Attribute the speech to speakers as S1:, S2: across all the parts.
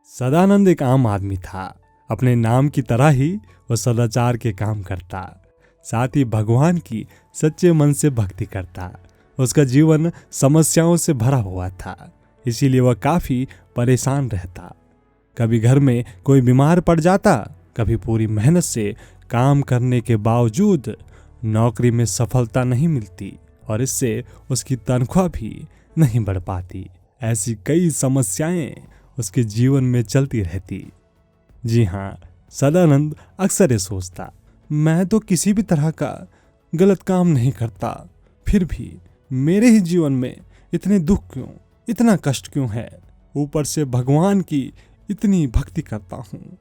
S1: सदानंद एक आम आदमी था। अपने नाम की तरह ही वह सदाचार के काम करता, साथ ही भगवान की सच्चे मन से भक्ति करता। उसका जीवन समस्याओं से भरा हुआ था, इसीलिए वह काफी परेशान रहता। कभी घर में कोई बीमार पड़ जाता, कभी पूरी मेहनत से काम करने के बावजूद नौकरी में सफलता नहीं मिलती और इससे उसकी तनख्वाह भी नहीं बढ़ पाती। ऐसी कई समस्याएं उसके जीवन में चलती रहती। जी हाँ, सदानंद अक्सर ये सोचता, मैं तो किसी भी तरह का गलत काम नहीं करता, फिर भी मेरे ही जीवन में इतने दुख क्यों, इतना कष्ट क्यों है। ऊपर से भगवान की इतनी भक्ति करता हूँ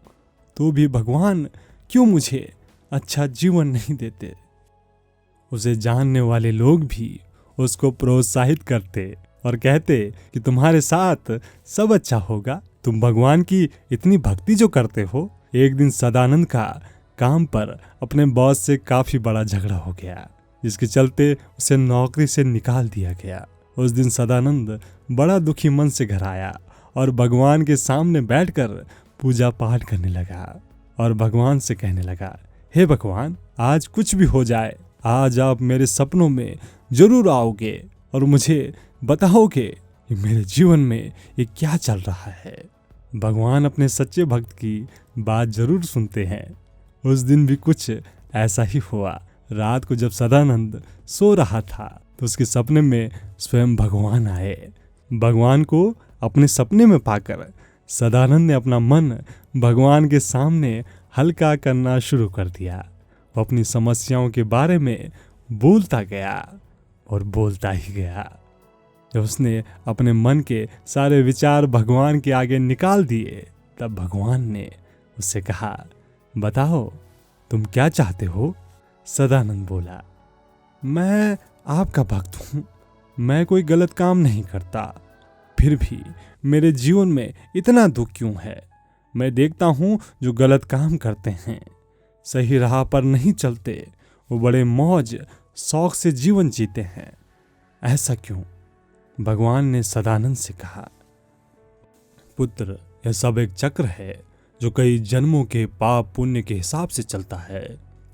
S1: तो भी भगवान क्यों मुझे अच्छा जीवन नहीं देते। उसे जानने वाले लोग भी उसको प्रोत्साहित करते और कहते कि तुम्हारे साथ सब अच्छा होगा, तुम भगवान की इतनी भक्ति जो करते हो। एक दिन सदानंद का काम पर अपने बॉस से काफी बड़ा झगड़ा हो गया, जिसके चलते उसे नौकरी से निकाल दिया गया। उस दिन सदानंद बड़ा दुखी मन से घर आया और भगवान के सामने बैठकर पूजा पाठ करने लगा और भगवान से कहने लगा, हे भगवान, आज कुछ भी हो जाए, आज आप मेरे सपनों में जरूर आओगे और मुझे बताओगे कि मेरे जीवन में ये क्या चल रहा है। भगवान अपने सच्चे भक्त की बात जरूर सुनते हैं। उस दिन भी कुछ ऐसा ही हुआ। रात को जब सदानंद सो रहा था तो उसके सपने में स्वयं भगवान आए। भगवान को अपने सपने में पाकर सदानंद ने अपना मन भगवान के सामने हल्का करना शुरू कर दिया। वो अपनी समस्याओं के बारे में बोलता गया और बोलता ही गया। जब उसने अपने मन के सारे विचार भगवान के आगे निकाल दिए, तब भगवान ने उससे कहा, बताओ तुम क्या चाहते हो। सदानंद बोला, मैं आपका भक्त हूँ, मैं कोई गलत काम नहीं करता, फिर भी मेरे जीवन में इतना दुख क्यों है। मैं देखता हूँ जो गलत काम करते हैं, सही राह पर नहीं चलते, वो बड़े मौज शौक से जीवन जीते हैं, ऐसा क्यों। भगवान ने सदानंद से कहा, पुत्र, यह सब एक चक्र है जो कई जन्मों के पाप पुण्य के हिसाब से चलता है।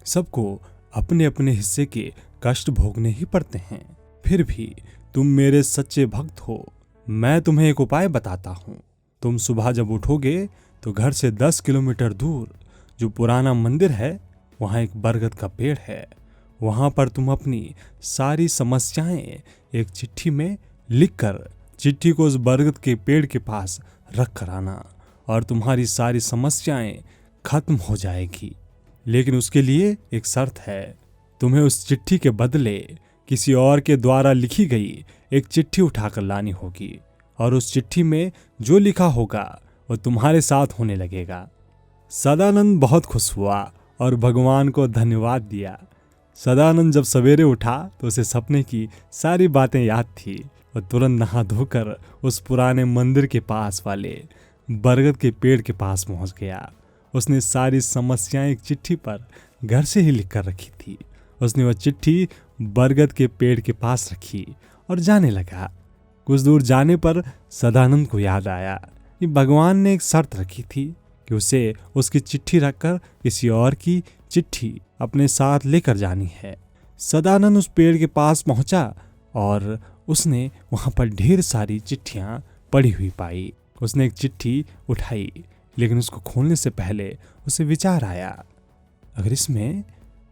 S1: सबको अपने अपने हिस्से के कष्ट भोगने ही पड़ते हैं। फिर भी तुम मेरे सच्चे भक्त हो। मैं तुम्हें एक उपाय बताता हूँ। तुम सुबह जब उठोगे तो घर से 10 किलोमीटर दूर जो पुराना मंदिर है, वहाँ एक बरगद का पेड़ है। वहाँ पर तुम अपनी सारी समस्याएं एक चिट्ठी में लिखकर चिट्ठी को उस बरगद के पेड़ के पास रख कर आना और तुम्हारी सारी समस्याएं खत्म हो जाएगी। लेकिन उसके लिए एक शर्त है, तुम्हें उस चिट्ठी के बदले किसी और के द्वारा लिखी गई एक चिट्ठी उठाकर लानी होगी और उस चिट्ठी में जो लिखा होगा वो तुम्हारे साथ होने लगेगा। सदानंद बहुत खुश हुआ और भगवान को धन्यवाद दिया। सदानंद जब सवेरे उठा तो उसे सपने की सारी बातें याद थी। वह तुरंत नहा धोकर उस पुराने मंदिर के पास वाले बरगद के पेड़ के पास पहुंच गया। उसने सारी समस्याएं एक चिट्ठी पर घर से ही लिख कर रखी थी। उसने वह चिट्ठी बरगद के पेड़ के पास रखी और जाने लगा। कुछ दूर जाने पर सदानंद को याद आया कि भगवान ने एक शर्त रखी थी कि उसे उसकी चिट्ठी रखकर किसी और की चिट्ठी अपने साथ लेकर जानी है। सदानंद उस पेड़ के पास पहुंचा और उसने वहां पर ढेर सारी चिट्ठियां पड़ी हुई पाई। उसने एक चिट्ठी उठाई, लेकिन उसको खोलने से पहले उसे विचार आया, अगर इसमें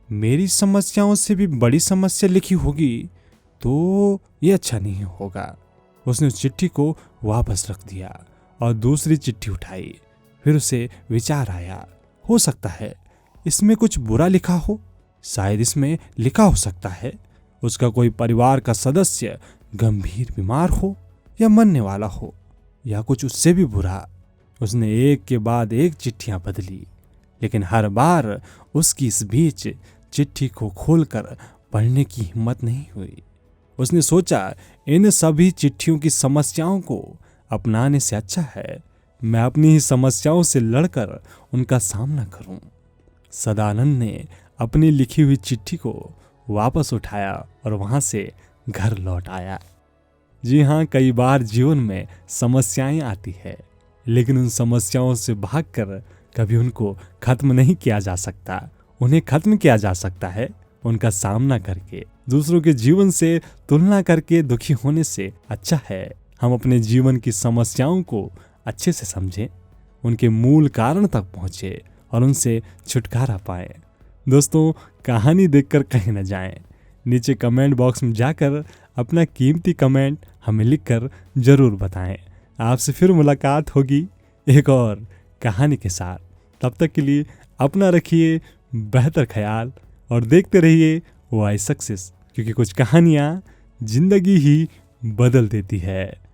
S1: मेरी समस्याओं से भी बड़ी समस्या लिखी होगी तो ये अच्छा नहीं होगा। उसने उस चिट्ठी को वापस रख दिया और दूसरी चिट्ठी उठाई। फिर उसे विचार आया, हो सकता है इसमें कुछ बुरा लिखा हो। शायद इसमें लिखा हो सकता है उसका कोई परिवार का सदस्य गंभीर बीमार हो या मरने वाला हो, या कुछ उससे भी बुरा। उसने एक के बाद एक चिट्ठियां बदली, लेकिन हर बार उसकी इस बीच चिट्ठी को खोलकर पढ़ने की हिम्मत नहीं हुई। उसने सोचा, इन सभी चिट्ठियों की समस्याओं को अपनाने से अच्छा है मैं अपनी ही समस्याओं से लड़कर उनका सामना करूं। सदानंद ने अपनी लिखी हुई चिट्ठी को वापस उठाया और वहां से घर लौट आया। जी हाँ, कई बार जीवन में समस्याएं आती है। लेकिन उन समस्याओं से भागकर कभी उनको खत्म नहीं किया जा सकता। उन्हें खत्म किया जा सकता है उनका सामना करके। दूसरों के जीवन से तुलना करके दुखी होने से अच्छा है हम अपने जीवन की समस्याओं को अच्छे से समझें, उनके मूल कारण तक पहुंचे और उनसे छुटकारा पाएं। दोस्तों, कहानी देखकर कहीं न जाएं। नीचे कमेंट बॉक्स में जाकर अपना कीमती कमेंट हमें लिखकर जरूर बताएं। आपसे फिर मुलाकात होगी एक और कहानी के साथ। तब तक के लिए अपना रखिए बेहतर ख्याल और देखते रहिए वाई सक्सेस, क्योंकि कुछ कहानियाँ जिंदगी ही बदल देती है।